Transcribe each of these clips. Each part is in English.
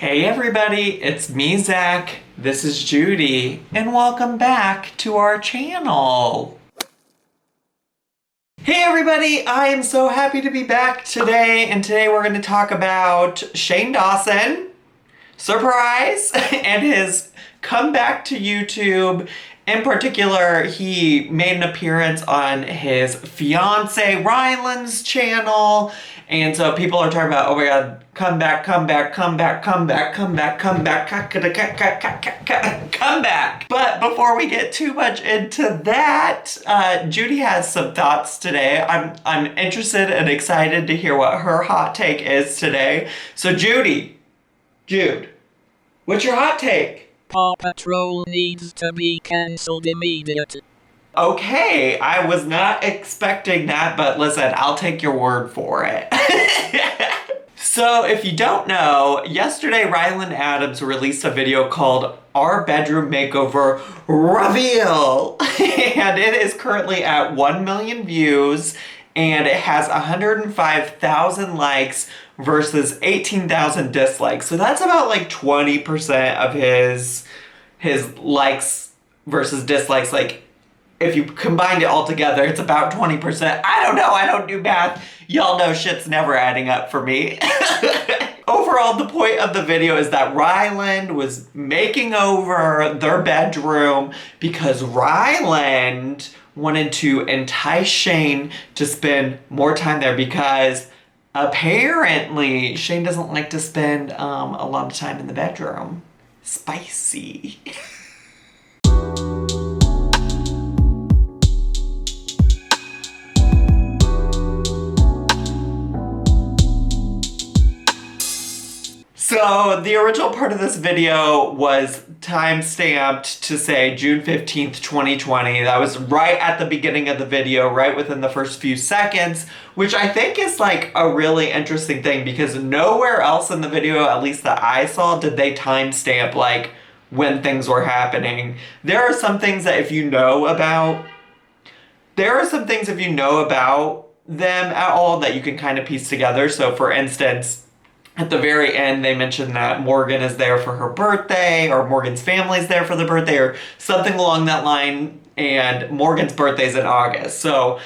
Hey everybody, it's me, Zach. This is Judy, and welcome back to our channel. Hey everybody, I am so happy to be back today, and today we're going to talk about Shane Dawson, surprise, and his comeback to YouTube. In particular, he made an appearance on his fiance Ryland's channel, and so people are talking about, oh my god, come back. But before we get too much into that, Judy has some thoughts today. I'm interested and excited to hear what her hot take is today. So Jude, what's your hot take? Paw Patrol needs to be cancelled immediately. Okay, I was not expecting that, but listen, I'll take your word for it. So if you don't know, yesterday Ryland Adams released a video called Our Bedroom Makeover Reveal. And it is currently at 1 million views, and it has 105,000 likes versus 18,000 dislikes. So that's about like 20% of his likes versus dislikes. Like, if you combined it all together, it's about 20%. I don't know, I don't do math. Y'all know shit's never adding up for me. Overall, the point of the video is that Ryland was making over their bedroom because Ryland wanted to entice Shane to spend more time there, because apparently Shane doesn't like to spend a lot of time in the bedroom. Spicy. So the original part of this video was time-stamped to say June 15th, 2020. That was right at the beginning of the video, right within the first few seconds, which I think is like a really interesting thing, because nowhere else in the video, at least that I saw, did they timestamp like when things were happening. There are some things that if you know about them at all that you can kind of piece together. So for instance, at the very end, they mentioned that Morgan is there for her birthday, or Morgan's family's there for the birthday, or something along that line, and Morgan's birthday's in August. So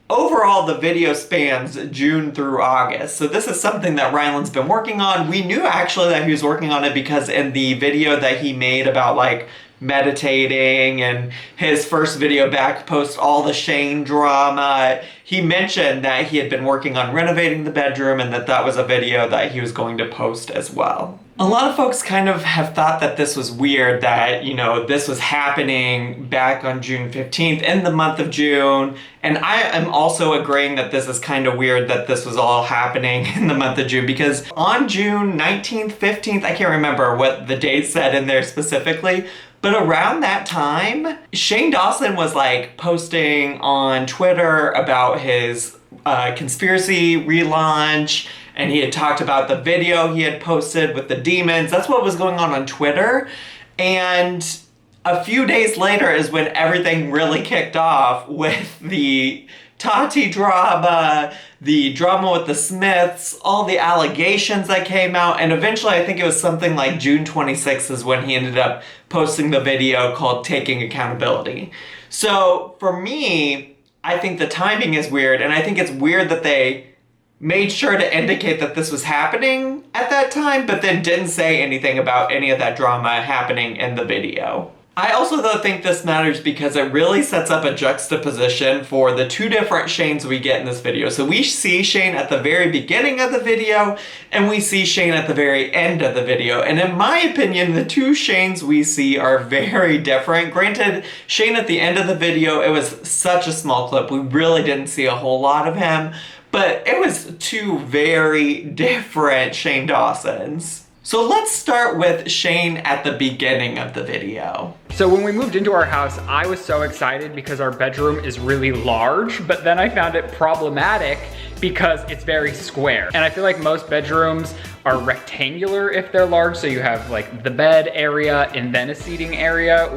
overall, the video spans June through August. So this is something that Ryland's been working on. We knew actually that he was working on it because in the video that he made about like meditating and his first video back post all the Shane drama, he mentioned that he had been working on renovating the bedroom and that was a video that he was going to post as well. A lot of folks kind of have thought that this was weird, that, you know, this was happening back on June 15th in the month of June. And I am also agreeing that this is kind of weird that this was all happening in the month of June, because on June 19th, 15th, I can't remember what the date said in there specifically, but around that time, Shane Dawson was like posting on Twitter about his conspiracy relaunch, and he had talked about the video he had posted with the demons. That's what was going on Twitter. And a few days later is when everything really kicked off with the Tati drama, the drama with the Smiths, all the allegations that came out, and eventually I think it was something like June 26th is when he ended up posting the video called Taking Accountability. So for me, I think the timing is weird, and I think it's weird that they made sure to indicate that this was happening at that time, but then didn't say anything about any of that drama happening in the video. I also, though, think this matters because it really sets up a juxtaposition for the two different Shanes we get in this video. So we see Shane at the very beginning of the video, and we see Shane at the very end of the video. And in my opinion, the two Shanes we see are very different. Granted, Shane at the end of the video, it was such a small clip. We really didn't see a whole lot of him, but it was two very different Shane Dawsons. So let's start with Shane at the beginning of the video. So when we moved into our house, I was so excited because our bedroom is really large, but then I found it problematic because it's very square. And I feel like most bedrooms are rectangular if they're large, so you have like the bed area and then a seating area,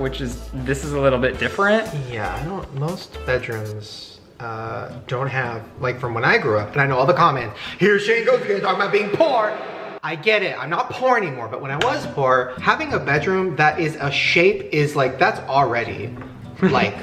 this is a little bit different. Yeah, most bedrooms don't have, like from when I grew up, and I know all the comments, here Shane goes again talking about being poor. I get it. I'm not poor anymore, but when I was poor, having a bedroom that is a shape is like, that's already like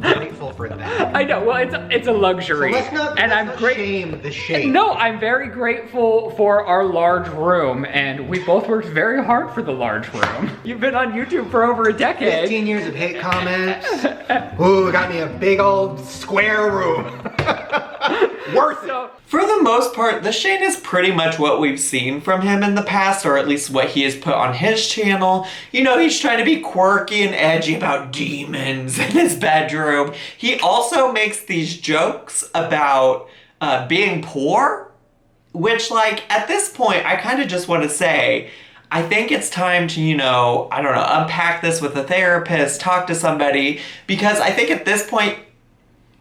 grateful for that. I know, well, it's a luxury. So let's not shame the shape. No, I'm very grateful for our large room, and we both worked very hard for the large room. You've been on YouTube for over a decade. 15 years of hate comments. Ooh, got me a big old square room. Worth it. For the most part, the Shane is pretty much what we've seen from him in the past, or at least what he has put on his channel. You know, he's trying to be quirky and edgy about demons in his bedroom. He also makes these jokes about being poor, which, like, at this point, I kind of just want to say, I think it's time to, you know, I don't know, unpack this with a therapist, talk to somebody, because I think at this point,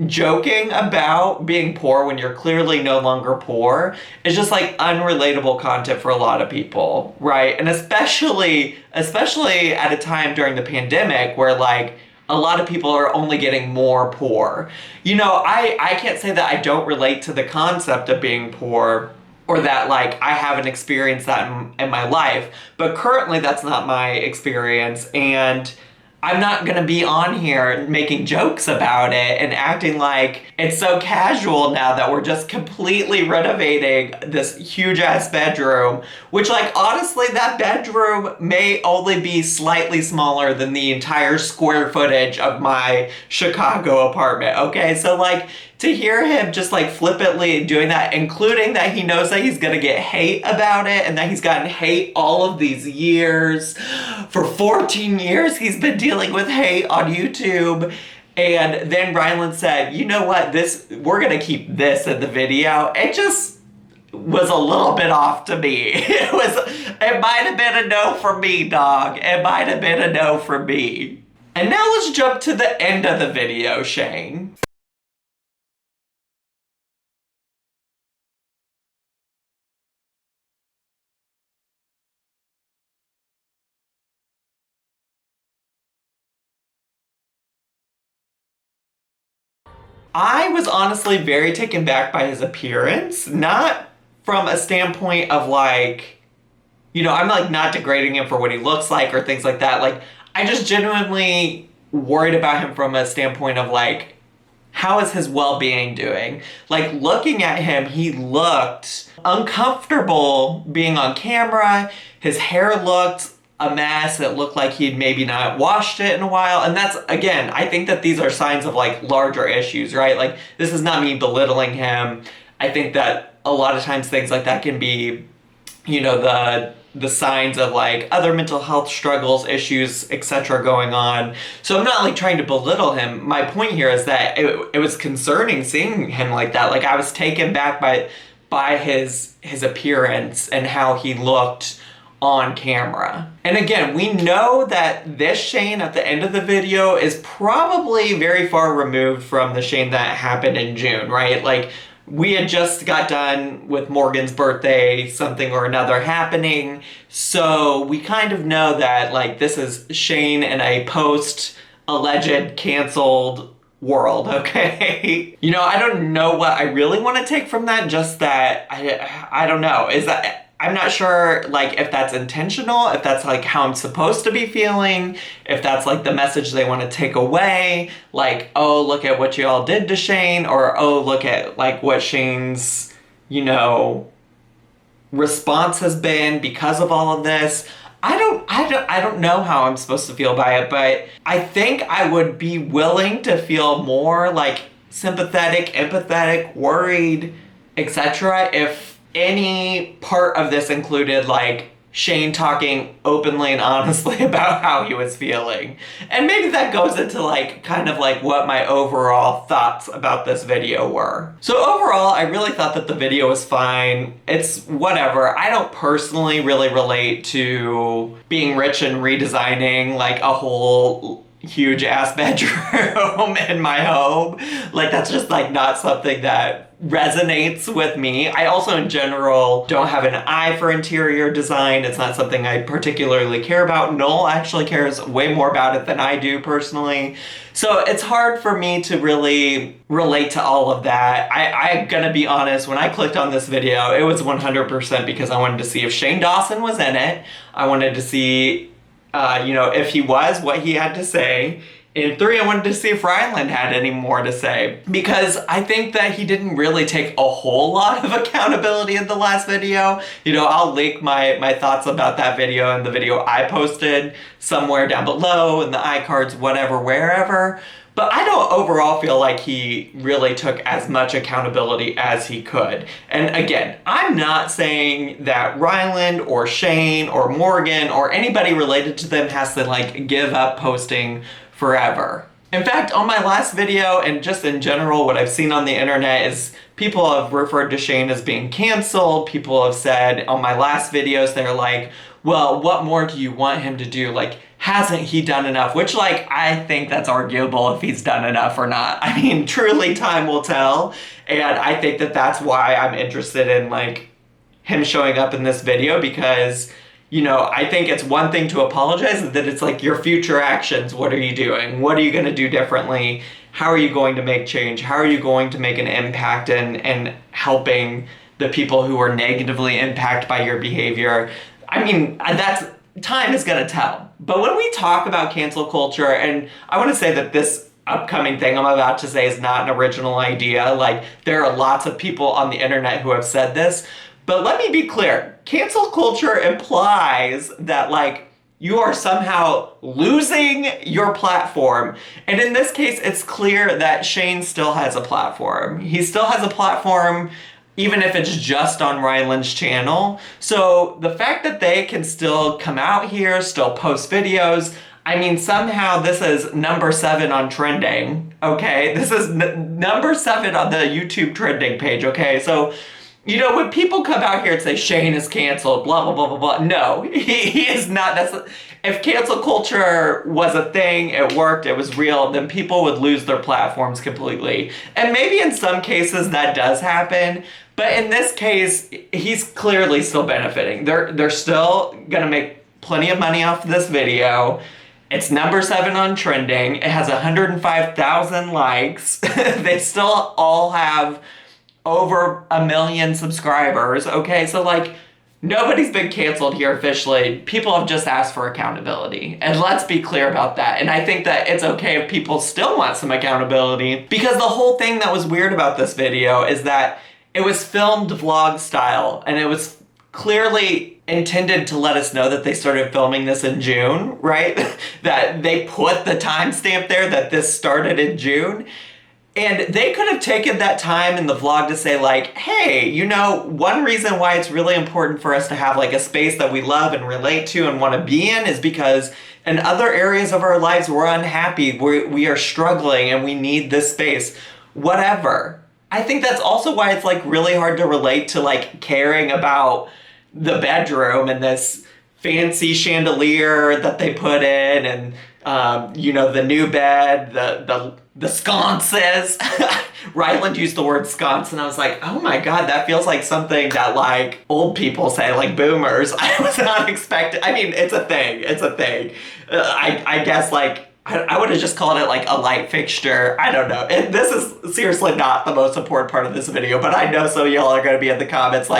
joking about being poor when you're clearly no longer poor is just like unrelatable content for a lot of people, right? And especially at a time during the pandemic where like a lot of people are only getting more poor. You know, I can't say that I don't relate to the concept of being poor or that like I haven't experienced that in my life, but currently that's not my experience, and I'm not gonna be on here making jokes about it and acting like it's so casual now that we're just completely renovating this huge ass bedroom, which like honestly that bedroom may only be slightly smaller than the entire square footage of my Chicago apartment, okay? So like to hear him just like flippantly doing that, including that he knows that he's gonna get hate about it and that he's gotten hate all of these years. For 14 years he's been dealing with hate on YouTube. And then Ryland said, you know what, we're gonna keep this in the video. It just was a little bit off to me. It might have been a no for me, dog. It might have been a no for me. And now let's jump to the end of the video, Shane. I was honestly very taken back by his appearance, not from a standpoint of like, you know, I'm like not degrading him for what he looks like or things like that. Like, I just genuinely worried about him from a standpoint of like, how is his well-being doing? Like looking at him, he looked uncomfortable being on camera. His hair looked a mess. It looked like he'd maybe not washed it in a while. And that's, again, I think that these are signs of like larger issues, right? Like this is not me belittling him. I think that a lot of times things like that can be, you know, the signs of like other mental health struggles, issues, etc. going on. So I'm not like trying to belittle him. My point here is that it was concerning seeing him like that. Like I was taken back by his appearance and how he looked on camera. And again, we know that this Shane at the end of the video is probably very far removed from the Shane that happened in June, right? Like we had just got done with Morgan's birthday, something or another happening. So we kind of know that like this is Shane in a post-alleged canceled world, okay? You know, I don't know what I really want to take from that, just that I don't know. I'm not sure like if that's intentional, if that's like how I'm supposed to be feeling, if that's like the message they want to take away, like, oh, look at what you all did to Shane, or oh, look at like what Shane's, you know, response has been because of all of this. I don't know how I'm supposed to feel by it, but I think I would be willing to feel more like sympathetic, empathetic, worried, etc. if any part of this included like Shane talking openly and honestly about how he was feeling. And maybe that goes into like kind of like what my overall thoughts about this video were. So overall, I really thought that the video was fine. It's whatever. I don't personally really relate to being rich and redesigning like a whole huge ass bedroom in my home. Like that's just like not something that resonates with me. I also in general don't have an eye for interior design. It's not something I particularly care about. Noel actually cares way more about it than I do personally. So it's hard for me to really relate to all of that. I'm gonna be honest, when I clicked on this video, it was 100% because I wanted to see if Shane Dawson was in it. I wanted to see, if he was, what he had to say. And 3, I wanted to see if Ryland had any more to say, because I think that he didn't really take a whole lot of accountability in the last video. I'll link my thoughts about that video and the video I posted somewhere down below in the iCards, whatever, wherever. But I don't overall feel like he really took as much accountability as he could. And again, I'm not saying that Ryland or Shane or Morgan or anybody related to them has to give up posting forever. In fact, on my last video and just in general, what I've seen on the internet is people have referred to Shane as being canceled. People have said on my last videos, they're like, well, what more do you want him to do? Hasn't he done enough? Which, I think that's arguable if he's done enough or not. I mean, truly time will tell. And I think that that's why I'm interested in, him showing up in this video, because I think it's one thing to apologize, and that it's your future actions. What are you doing? What are you going to do differently? How are you going to make change? How are you going to make an impact in helping the people who are negatively impacted by your behavior? I mean, time is going to tell. But when we talk about cancel culture, and I want to say that this upcoming thing I'm about to say is not an original idea. There are lots of people on the internet who have said this. But let me be clear. Cancel culture implies that, you are somehow losing your platform. And in this case, it's clear that Shane still has a platform. He still has a platform, even if it's just on Ryland's channel. So the fact that they can still come out here, still post videos, I mean, somehow this is number 7 on trending, okay? This is number 7 on the YouTube trending page, okay? So, when people come out here and say Shane is canceled, blah, blah, blah, blah, blah, no, he is not. If cancel culture was a thing, it worked, it was real, then people would lose their platforms completely. And maybe in some cases that does happen, but in this case, he's clearly still benefiting. They're still gonna make plenty of money off of this video. It's number 7 on trending. It has 105,000 likes. They still all have over 1 million subscribers, okay? So, nobody's been canceled here officially. People have just asked for accountability. And let's be clear about that. And I think that it's okay if people still want some accountability, because the whole thing that was weird about this video is that it was filmed vlog style, and it was clearly intended to let us know that they started filming this in June, right? That they put the timestamp there that this started in June. And they could have taken that time in the vlog to say hey, one reason why it's really important for us to have a space that we love and relate to and want to be in is because in other areas of our lives we're unhappy, we are struggling, and we need this space, whatever. I think that's also why it's really hard to relate to caring about the bedroom and this fancy chandelier that they put in, and the new bed, the sconces. Ryland used the word sconce, and I was like, oh my god, that feels like something that old people say, boomers. I was not expecting. I mean, it's a thing. I guess I would have just called it a light fixture. I don't know. This is seriously not the most important part of this video, but I know some of y'all are going to be in the comments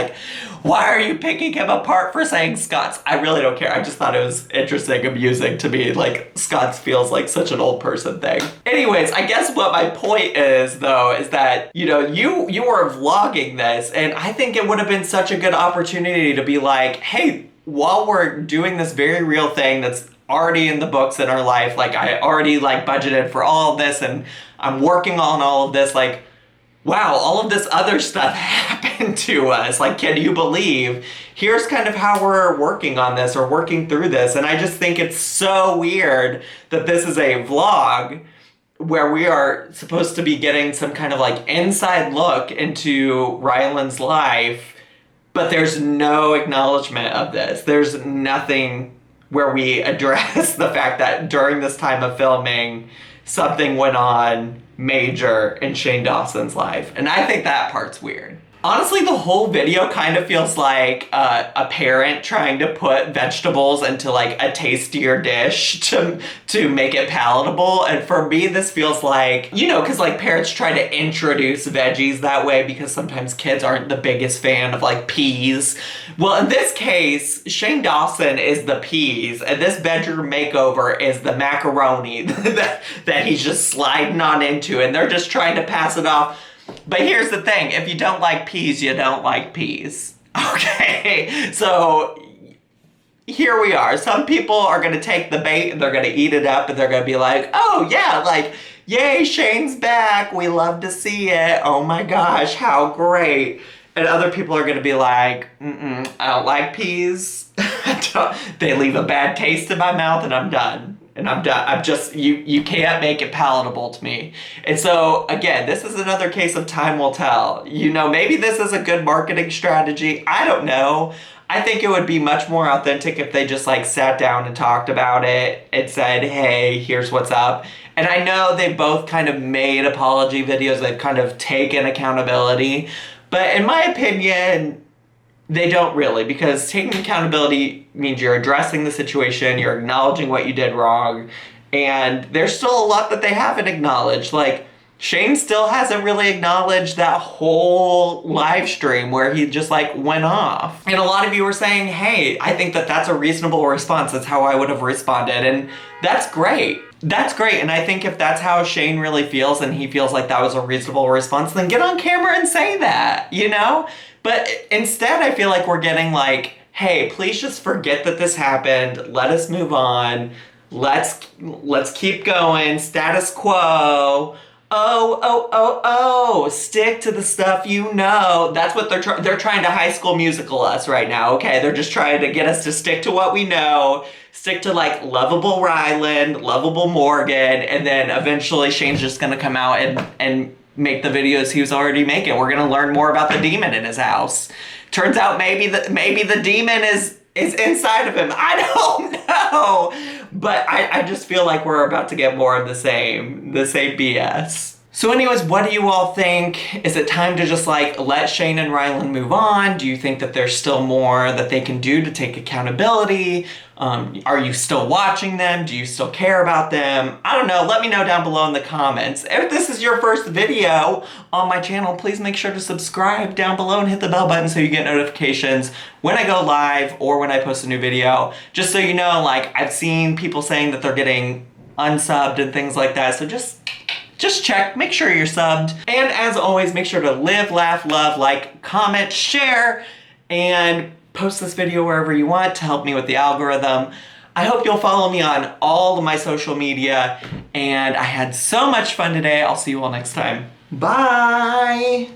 why are you picking him apart for saying sconce? I really don't care. I just thought it was interesting, amusing to me. Sconce feels like such an old person thing. Anyways, I guess what my point is, though, is that, you were vlogging this, and I think it would have been such a good opportunity to be hey, while we're doing this very real thing that's already in the books in our life, I already budgeted for all of this, and I'm working on all of this, wow, all of this other stuff happened to us. Can you believe? Here's kind of how we're working on this or working through this. And I just think it's so weird that this is a vlog where we are supposed to be getting some kind of inside look into Ryland's life, but there's no acknowledgement of this. There's nothing where we address the fact that during this time of filming, something went on major in Shane Dawson's life. And I think that part's weird. Honestly, the whole video kind of feels like a parent trying to put vegetables into like a tastier dish to make it palatable. And for me, this feels like, you know, because like parents try to introduce veggies that way because sometimes kids aren't the biggest fan of like peas. Well, in this case, Shane Dawson is the peas, and this bedroom makeover is the macaroni that he's just sliding on into, and they're just trying to pass it off. But here's the thing, if you don't like peas, you don't like peas. Okay, so here we are. Some people are gonna take the bait and they're gonna eat it up and they're gonna be like, oh yeah, like, yay, Shane's back. We love to see it. Oh my gosh, how great. And other people are gonna be like, I don't like peas. They leave a bad taste in my mouth and I'm done. And I'm done. I'm just, you can't make it palatable to me. And so, again, this is another case of time will tell. You know, maybe this is a good marketing strategy. I don't know. I think it would be much more authentic if they just like sat down and talked about it and said, hey, here's what's up. And I know they've both kind of made apology videos. They've kind of taken accountability. But in my opinion, they don't really, because taking accountability means you're addressing the situation, you're acknowledging what you did wrong, and there's still a lot that they haven't acknowledged. Like, Shane still hasn't really acknowledged that whole live stream where he just like went off. And a lot of you were saying, hey, I think that that's a reasonable response. That's how I would have responded. And that's great. That's great. And I think if that's how Shane really feels and he feels like that was a reasonable response, then get on camera and say that, you know? But instead, I feel like we're getting like, hey, please just forget that this happened. Let us move on. Let's keep going. Status quo. Oh, stick to the stuff you know. That's what they're trying to High School Musical us right now, okay? They're just trying to get us to stick to what we know, stick to like lovable Ryland, lovable Morgan, and then eventually Shane's just gonna come out and make the videos he was already making. We're gonna learn more about the demon in his house. Turns out maybe the demon is inside of him. I don't know. But I just feel like we're about to get more of the same BS. So anyways, what do you all think? Is it time to just like let Shane and Ryland move on? Do you think that there's still more that they can do to take accountability? Are you still watching them? Do you still care about them? I don't know. Let me know down below in the comments. If this is your first video on my channel, please make sure to subscribe down below and hit the bell button so you get notifications when I go live or when I post a new video. Just so you know, like, I've seen people saying that they're getting unsubbed and things like that. So just check, make sure you're subbed. And as always, make sure to live, laugh, love, like, comment, share, and post this video wherever you want to help me with the algorithm. I hope you'll follow me on all of my social media, and I had so much fun today. I'll see you all next time. Bye!